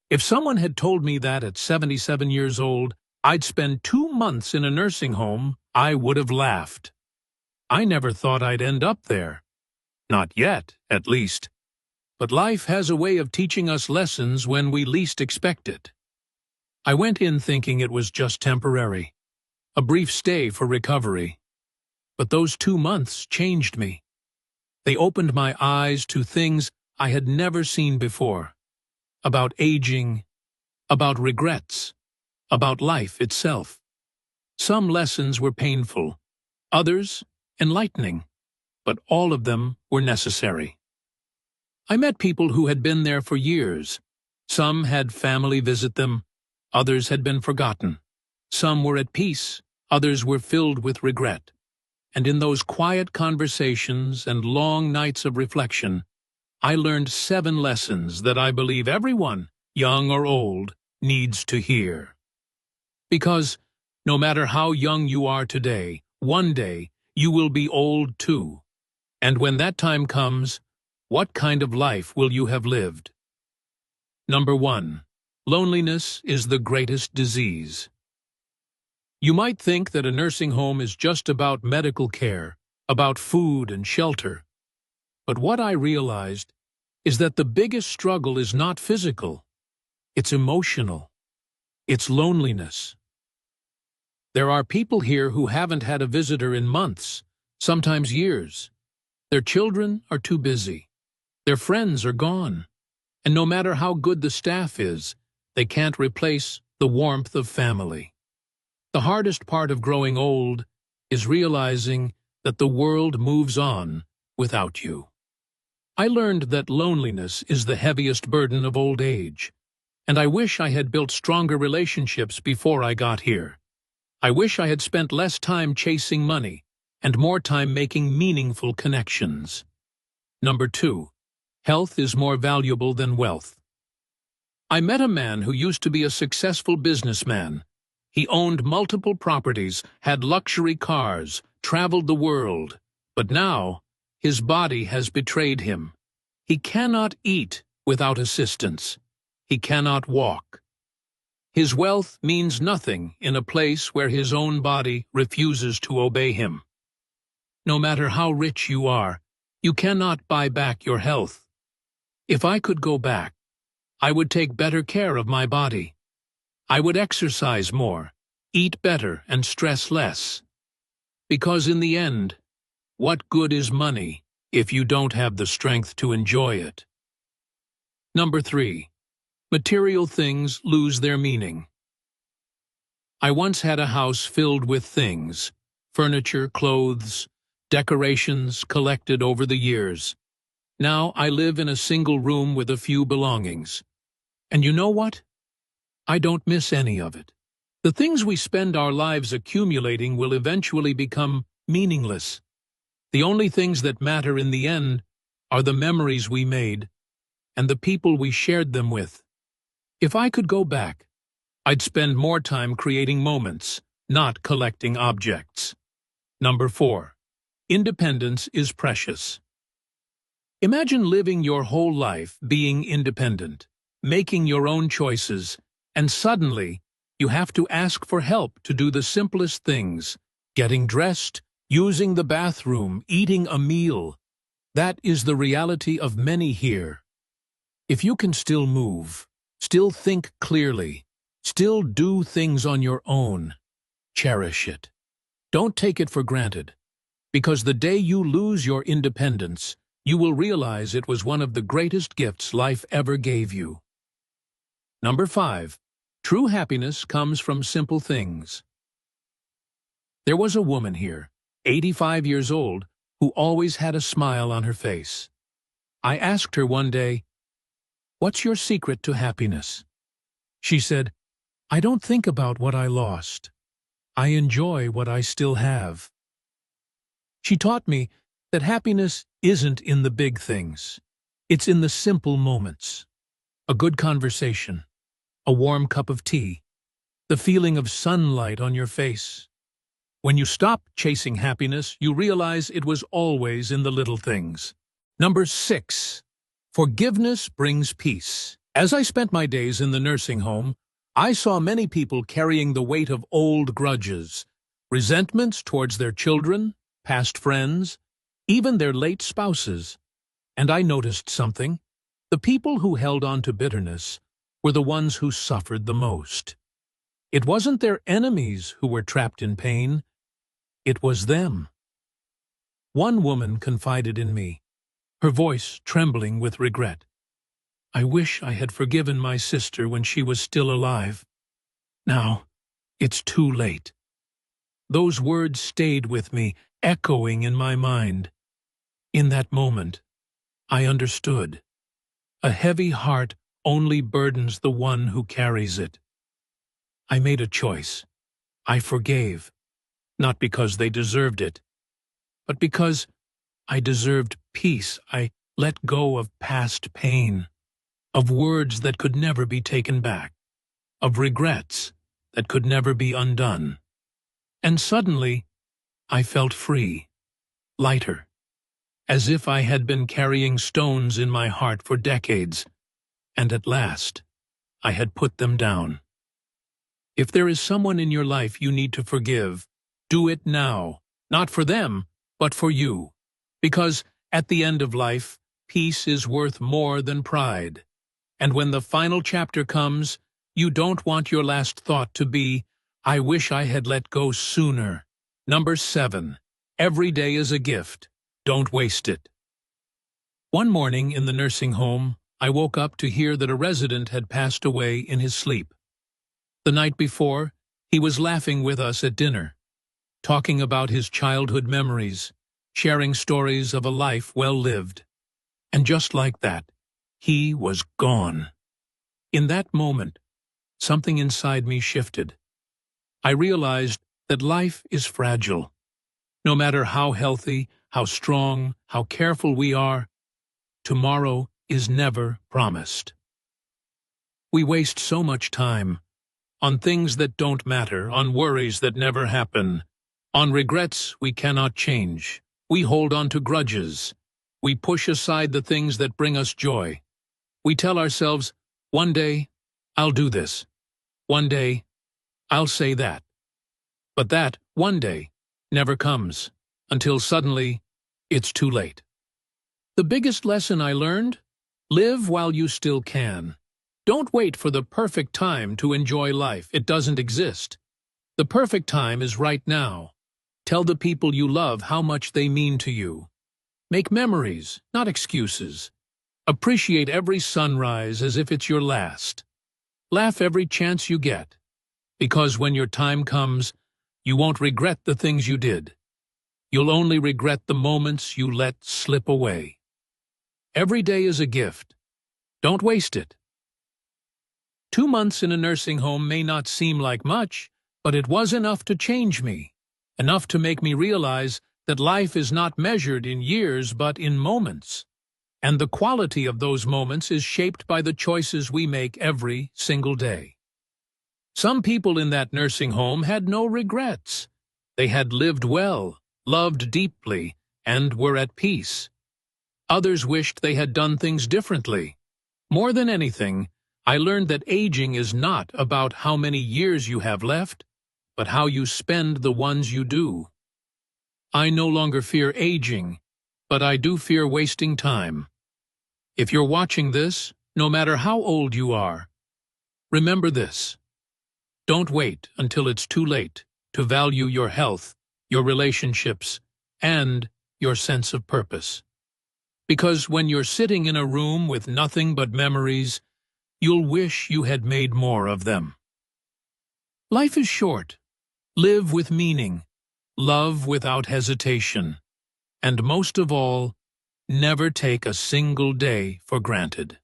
If someone had told me that at 77 years old, I'd spend 2 months in a nursing home, I would have laughed. I never thought I'd end up there. Not yet, at least. But life has a way of teaching us lessons when we least expect it. I went in thinking it was just temporary, a brief stay for recovery. But those 2 months changed me. They opened my eyes to things I had never seen before. About aging, about regrets, about life itself. Some lessons were painful, others enlightening, but all of them were necessary. I met people who had been there for years. Some had family visit them, others had been forgotten. Some were at peace, others were filled with regret. And in those quiet conversations and long nights of reflection, I learned 7 lessons that I believe everyone, young or old, needs to hear. Because no matter how young you are today, one day you will be old too. And when that time comes, what kind of life will you have lived? Number 1. Loneliness is the greatest disease. You might think that a nursing home is just about medical care, about food and shelter. But what I realized is that the biggest struggle is not physical, it's emotional. It's loneliness. There are people here who haven't had a visitor in months, sometimes years. Their children are too busy. Their friends are gone. And no matter how good the staff is, they can't replace the warmth of family. The hardest part of growing old is realizing that the world moves on without you. I learned that loneliness is the heaviest burden of old age, and I wish I had built stronger relationships before I got here. I wish I had spent less time chasing money and more time making meaningful connections. Number 2. Health is more valuable than wealth. I met a man who used to be a successful businessman. He owned multiple properties, had luxury cars, traveled the world, but now his body has betrayed him. He cannot eat without assistance. He cannot walk. His wealth means nothing in a place where his own body refuses to obey him. No matter how rich you are, you cannot buy back your health. If I could go back, I would take better care of my body. I would exercise more, eat better, and stress less. Because in the end, what good is money if you don't have the strength to enjoy it? Number 3. Material things lose their meaning. I once had a house filled with things, furniture, clothes, decorations collected over the years. Now I live in a single room with a few belongings. And you know what? I don't miss any of it. The things we spend our lives accumulating will eventually become meaningless. The only things that matter in the end are the memories we made and the people we shared them with. If I could go back, I'd spend more time creating moments, not collecting objects. Number 4. Independence is precious. Imagine living your whole life being independent, making your own choices, and suddenly you have to ask for help to do the simplest things, getting dressed, using the bathroom, eating a meal. That is the reality of many here. If you can still move, still think clearly, still do things on your own, cherish it. Don't take it for granted, because the day you lose your independence, you will realize it was one of the greatest gifts life ever gave you. Number 5. True happiness comes from simple things. There was a woman here, 85 years old, who always had a smile on her face. I asked her one day, "What's your secret to happiness?" She said, "I don't think about what I lost. I enjoy what I still have." She taught me that happiness isn't in the big things. It's in the simple moments. A good conversation, a warm cup of tea, the feeling of sunlight on your face. When you stop chasing happiness, you realize it was always in the little things. Number 6. Forgiveness brings peace. As I spent my days in the nursing home, I saw many people carrying the weight of old grudges, resentments towards their children, past friends, even their late spouses. And I noticed something. The people who held on to bitterness were the ones who suffered the most. It wasn't their enemies who were trapped in pain. It was them. One woman confided in me, her voice trembling with regret. "I wish I had forgiven my sister when she was still alive. Now, it's too late." Those words stayed with me, echoing in my mind. In that moment, I understood. A heavy heart only burdens the one who carries it. I made a choice. I forgave, not because they deserved it, but because I deserved peace. I let go of past pain, of words that could never be taken back, of regrets that could never be undone. And suddenly, I felt free, lighter, as if I had been carrying stones in my heart for decades, and at last, I had put them down. If there is someone in your life you need to forgive, do it now, not for them, but for you. Because at the end of life, peace is worth more than pride. And when the final chapter comes, you don't want your last thought to be, "I wish I had let go sooner." Number 7. Every day is a gift. Don't waste it. One morning in the nursing home, I woke up to hear that a resident had passed away in his sleep. The night before, he was laughing with us at dinner, talking about his childhood memories, sharing stories of a life well lived. And just like that, he was gone. In that moment, something inside me shifted. I realized that life is fragile. No matter how healthy, how strong, how careful we are, tomorrow is never promised. We waste so much time on things that don't matter, on worries that never happen, on regrets we cannot change. We hold on to grudges. We push aside the things that bring us joy. We tell ourselves, "One day, I'll do this. One day, I'll say that." But that one day never comes, until suddenly it's too late. The biggest lesson I learned? Live while you still can. Don't wait for the perfect time to enjoy life. It doesn't exist. The perfect time is right now. Tell the people you love how much they mean to you. Make memories, not excuses. Appreciate every sunrise as if it's your last. Laugh every chance you get, because when your time comes, you won't regret the things you did. You'll only regret the moments you let slip away. Every day is a gift. Don't waste it. 2 months in a nursing home may not seem like much, but it was enough to change me, enough to make me realize that life is not measured in years but in moments, and the quality of those moments is shaped by the choices we make every single day. Some people in that nursing home had no regrets. They had lived well, loved deeply, and were at peace. Others wished they had done things differently. More than anything, I learned that aging is not about how many years you have left, but how you spend the ones you do. I no longer fear aging, but I do fear wasting time. If you're watching this, no matter how old you are, remember this. Don't wait until it's too late to value your health, your relationships, and your sense of purpose. Because when you're sitting in a room with nothing but memories, you'll wish you had made more of them. Life is short. Live with meaning. Love without hesitation. And most of all, never take a single day for granted.